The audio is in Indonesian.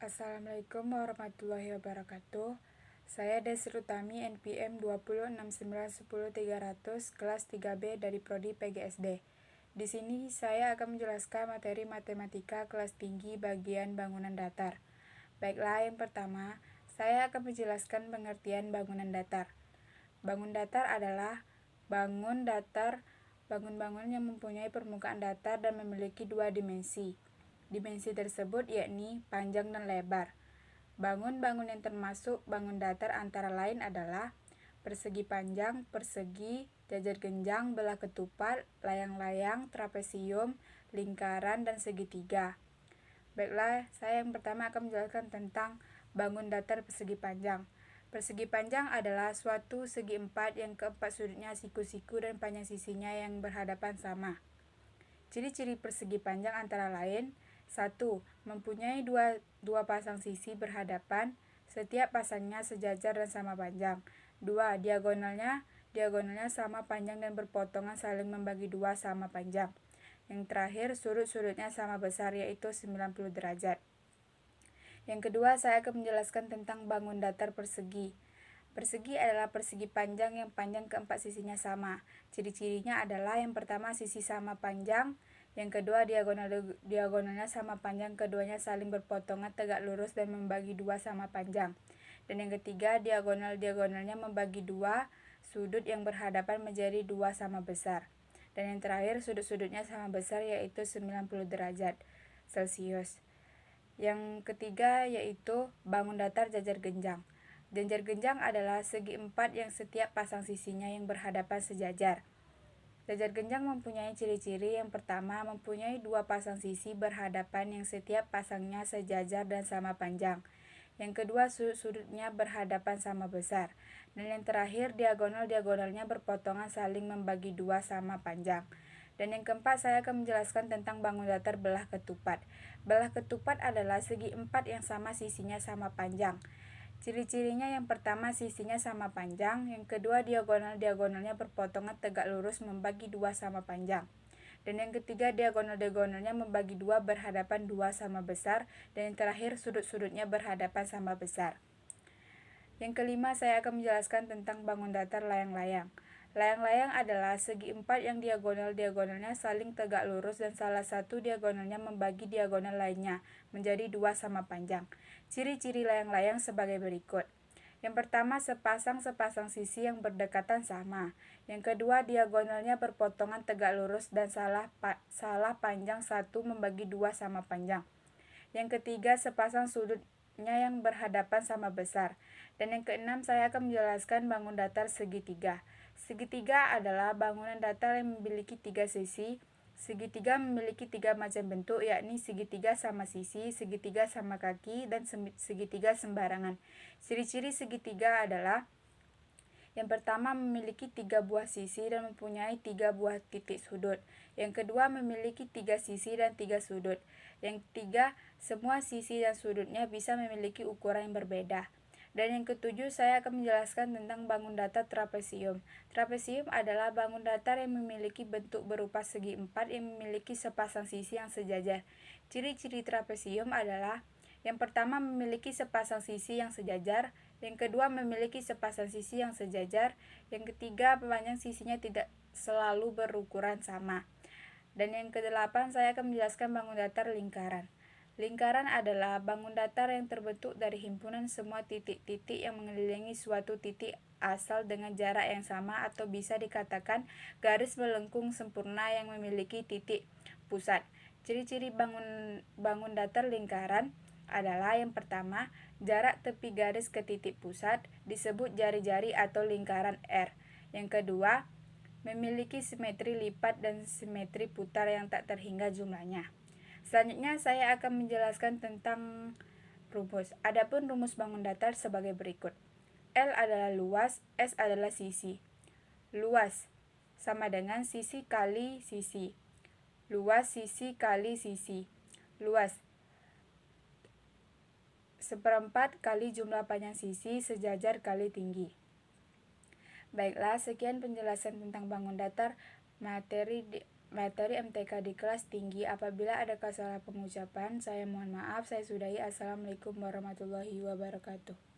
Assalamualaikum warahmatullahi wabarakatuh. Saya Desri Utami, NPM 206910300, kelas 3B dari Prodi PGSD. Di sini saya akan menjelaskan materi matematika kelas tinggi bagian bangunan datar. Baiklah, yang pertama, saya akan menjelaskan pengertian bangunan datar. Bangun datar adalah bangun-bangunan yang mempunyai permukaan datar dan memiliki dua dimensi. Dimensi tersebut yakni panjang dan lebar. Bangun-bangun yang termasuk bangun datar antara lain adalah persegi panjang, persegi, jajar genjang, belah ketupat, layang-layang, trapesium, lingkaran, dan segitiga. Baiklah, saya yang pertama akan menjelaskan tentang bangun datar persegi panjang. Persegi panjang adalah suatu segi empat yang keempat sudutnya siku-siku dan panjang sisinya yang berhadapan sama. Ciri-ciri persegi panjang antara lain: 1. Mempunyai dua pasang sisi berhadapan, setiap pasangnya sejajar dan sama panjang. 2. Diagonalnya sama panjang dan berpotongan saling membagi dua sama panjang. Yang terakhir, sudut-sudutnya sama besar, yaitu 90 derajat. Yang kedua, saya akan menjelaskan tentang bangun datar persegi. Persegi adalah persegi panjang yang panjang keempat sisinya sama. Ciri-cirinya adalah: yang pertama, sisi sama panjang; yang kedua, diagonalnya sama panjang, keduanya saling berpotongan tegak lurus dan membagi dua sama panjang; dan yang ketiga, diagonalnya membagi dua sudut yang berhadapan menjadi dua sama besar; dan yang terakhir, sudut-sudutnya sama besar, yaitu 90 derajat Celcius. Yang ketiga yaitu bangun datar jajar genjang. Jajar genjang adalah segi empat yang setiap pasang sisinya yang berhadapan sejajar. Jajar genjang mempunyai ciri-ciri: yang pertama, mempunyai dua pasang sisi berhadapan yang setiap pasangnya sejajar dan sama panjang; yang kedua, sudut-sudutnya berhadapan sama besar; dan yang terakhir, diagonalnya berpotongan saling membagi dua sama panjang. Dan yang keempat, saya akan menjelaskan tentang bangun datar belah ketupat. Belah ketupat adalah segi empat yang sama sisinya sama panjang. Ciri-cirinya: yang pertama, sisinya sama panjang; yang kedua, diagonalnya berpotongan tegak lurus membagi dua sama panjang; dan yang ketiga, diagonalnya membagi dua berhadapan dua sama besar; dan yang terakhir, sudut-sudutnya berhadapan sama besar. Yang kelima, saya akan menjelaskan tentang bangun datar layang-layang. Layang-layang adalah segi empat yang diagonalnya saling tegak lurus dan salah satu diagonalnya membagi diagonal lainnya menjadi dua sama panjang. Ciri-ciri layang-layang sebagai berikut: yang pertama, sepasang sisi yang berdekatan sama; yang kedua, diagonalnya berpotongan tegak lurus dan salah panjang satu membagi dua sama panjang; yang ketiga, sepasang sudutnya yang berhadapan sama besar; dan yang keenam, saya akan menjelaskan bangun datar segitiga. Segitiga adalah bangunan datar yang memiliki tiga sisi. Segitiga memiliki tiga macam bentuk, yakni segitiga sama sisi, segitiga sama kaki, dan segitiga sembarangan. Ciri-ciri segitiga adalah: yang pertama, memiliki tiga buah sisi dan mempunyai tiga buah titik sudut; yang kedua, memiliki tiga sisi dan tiga sudut; yang ketiga, semua sisi dan sudutnya bisa memiliki ukuran yang berbeda. Dan yang ketujuh, saya akan menjelaskan tentang bangun datar trapesium. Trapesium adalah bangun datar yang memiliki bentuk berupa segi empat yang memiliki sepasang sisi yang sejajar. Ciri-ciri trapesium adalah: yang pertama, memiliki sepasang sisi yang sejajar; yang kedua, memiliki sepasang sisi yang sejajar; yang ketiga, panjang sisinya tidak selalu berukuran sama; dan yang kedelapan, saya akan menjelaskan bangun datar lingkaran. Lingkaran adalah bangun datar yang terbentuk dari himpunan semua titik-titik yang mengelilingi suatu titik asal dengan jarak yang sama, atau bisa dikatakan garis melengkung sempurna yang memiliki titik pusat. Ciri-ciri bangun datar lingkaran adalah: yang pertama, jarak tepi garis ke titik pusat disebut jari-jari atau lingkaran R; yang kedua, memiliki simetri lipat dan simetri putar yang tak terhingga jumlahnya. Selanjutnya, saya akan menjelaskan tentang rumus. Adapun rumus bangun datar sebagai berikut: L adalah luas, S adalah sisi. Luas sama dengan sisi kali sisi. Luas sisi kali sisi. Luas seperempat kali jumlah panjang sisi sejajar kali tinggi. Baiklah, sekian penjelasan tentang bangun datar. Materi materi MTK di kelas tinggi. Apabila ada kesalahan pengucapan, saya mohon maaf. Saya sudahi. Assalamualaikum warahmatullahi wabarakatuh.